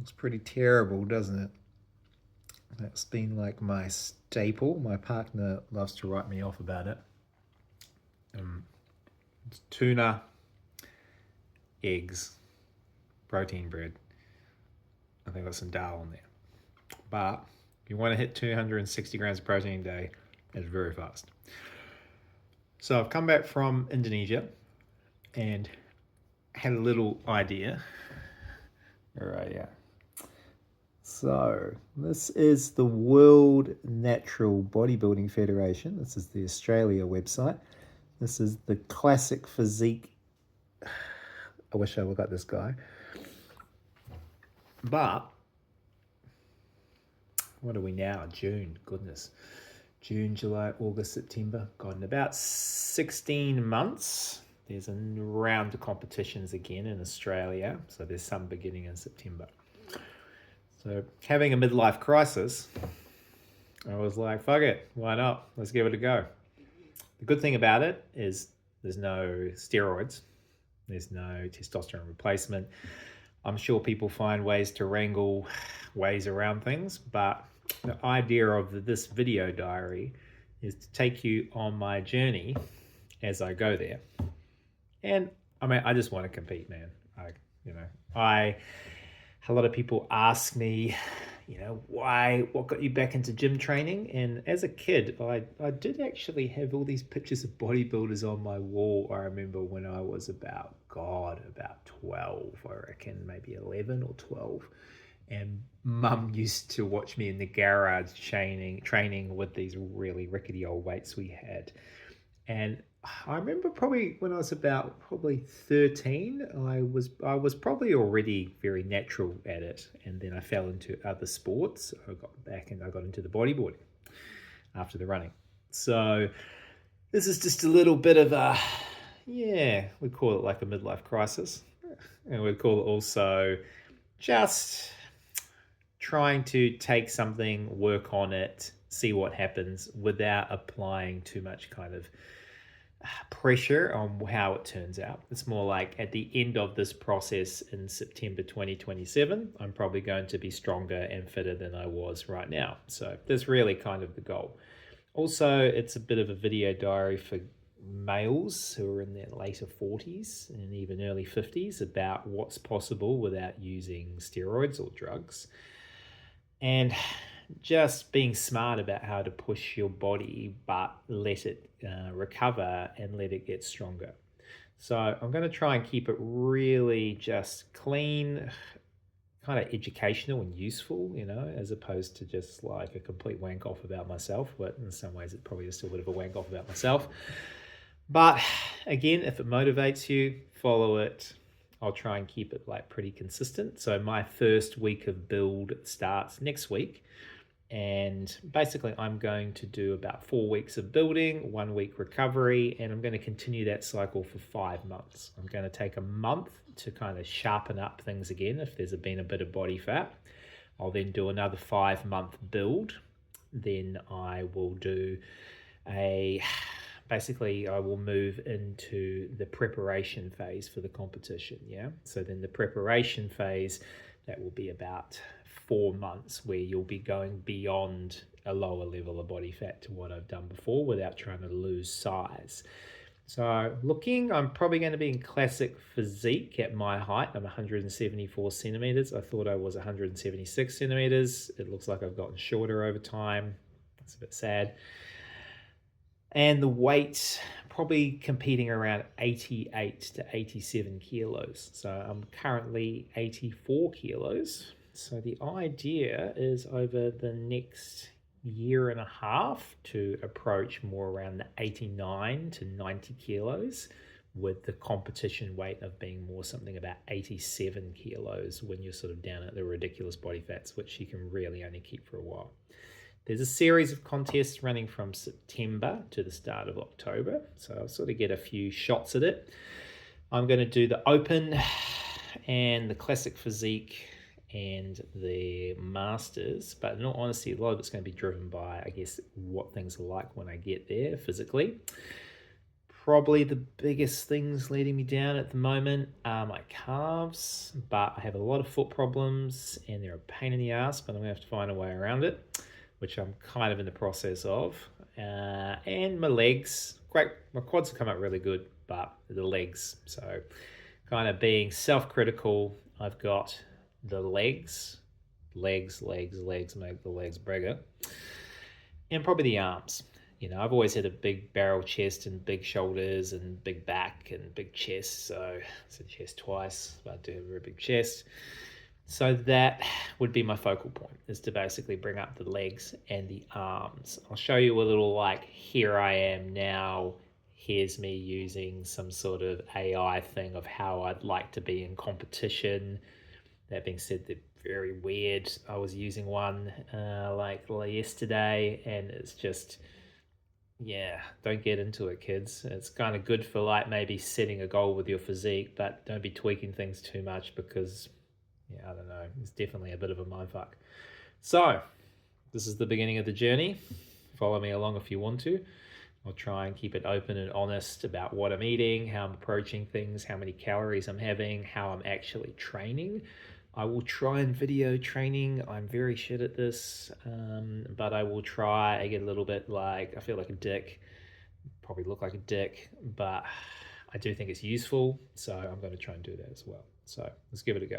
Looks pretty terrible, doesn't it? That's been like my staple. My partner loves to write me off about it. It's tuna, eggs, protein bread. I think got some dal on there. But if you want to hit 260 grams of protein a day, it's very fast. So I've come back from Indonesia and had a little idea. All right, yeah. So this is the World Natural Bodybuilding Federation. This is the Australia website. This is the classic physique. I wish I looked like this guy. But what are we now? June, goodness. June, July, August, September. God, in about 16 months, there's a round of competitions again in Australia. So there's some beginning in September. So having a midlife crisis, I was like, fuck it, why not? Let's give it a go. The good thing about it is there's no steroids. There's no testosterone replacement. I'm sure people find ways to wrangle ways around things, but the idea of this video diary is to take you on my journey as I go there. And I mean, I just want to compete, man. A lot of people ask me, what got you back into gym training? And as a kid, I did actually have all these pictures of bodybuilders on my wall. I remember when I was about 12, I reckon, maybe 11 or 12. And Mum used to watch me in the garage training with these really rickety old weights we had. And I remember probably when I was about 13, I was probably already very natural at it. And then I fell into other sports. I got back and I got into the bodyboarding after the running. So this is just a little bit of we call it like a midlife crisis. And we'd call it also just trying to take something, work on it, see what happens without applying too much kind of pressure on how it turns out. It's more like at the end of this process in September 2027, I'm probably going to be stronger and fitter than I was right now. So that's really kind of the goal. Also, it's a bit of a video diary for males who are in their later 40s and even early 50s about what's possible without using steroids or drugs. And just being smart about how to push your body, but let it recover and let it get stronger. So I'm going to try and keep it really just clean, kind of educational and useful, as opposed to just like a complete wank off about myself. But in some ways, it probably is still a bit of a wank off about myself. But again, if it motivates you, follow it. I'll try and keep it like pretty consistent. So my first week of build starts next week. And basically I'm going to do about 4 weeks of building, 1 week recovery, and I'm going to continue that cycle for 5 months. I'm going to take a month to kind of sharpen up things again if there's been a bit of body fat. I'll then do another 5-month build. Then I will do basically I will move into the preparation phase for the competition. So then the preparation phase, that will be about 4 months where you'll be going beyond a lower level of body fat to what I've done before without trying to lose size. So I'm probably going to be in classic physique at my height. I'm 174 centimeters. I thought I was 176 centimeters. It looks like I've gotten shorter over time. That's a bit sad. And the weight, probably competing around 88 to 87 kilos. So I'm currently 84 kilos. So the idea is over the next year and a half to approach more around the 89 to 90 kilos with the competition weight of being more something about 87 kilos when you're sort of down at the ridiculous body fats, which you can really only keep for a while. There's a series of contests running from September to the start of October. So I'll sort of get a few shots at it. I'm going to do the Open and the Classic Physique and the Masters, but in all honesty, a lot of it's going to be driven by, I guess, what things are like when I get there physically. Probably the biggest things leading me down at the moment are my calves, but I have a lot of foot problems and they're a pain in the ass, but I'm gonna have to find a way around it, which I'm kind of in the process of. And my legs, great, my quads have come out really good, but the legs. So, kind of being self critical, I've got the legs make the legs bigger, and probably the arms. I've always had a big barrel chest and big shoulders and big back and big chest. So I said chest twice, but I do have a very big chest. So that would be my focal point, is to basically bring up the legs and the arms. I'll show you a little like, here I am now. Here's me using some sort of AI thing of how I'd like to be in competition. That being said, they're very weird. I was using one like yesterday, and it's just, yeah, don't get into it, kids. It's kind of good for like maybe setting a goal with your physique, but don't be tweaking things too much because, yeah, I don't know. It's definitely a bit of a mindfuck. So, this is the beginning of the journey. Follow me along if you want to. I'll try and keep it open and honest about what I'm eating, how I'm approaching things, how many calories I'm having, how I'm actually training. I will try and video training. I'm very shit at this, but I will try. I get a little bit like, I feel like a dick, probably look like a dick, but I do think it's useful. So I'm going to try and do that as well. So let's give it a go.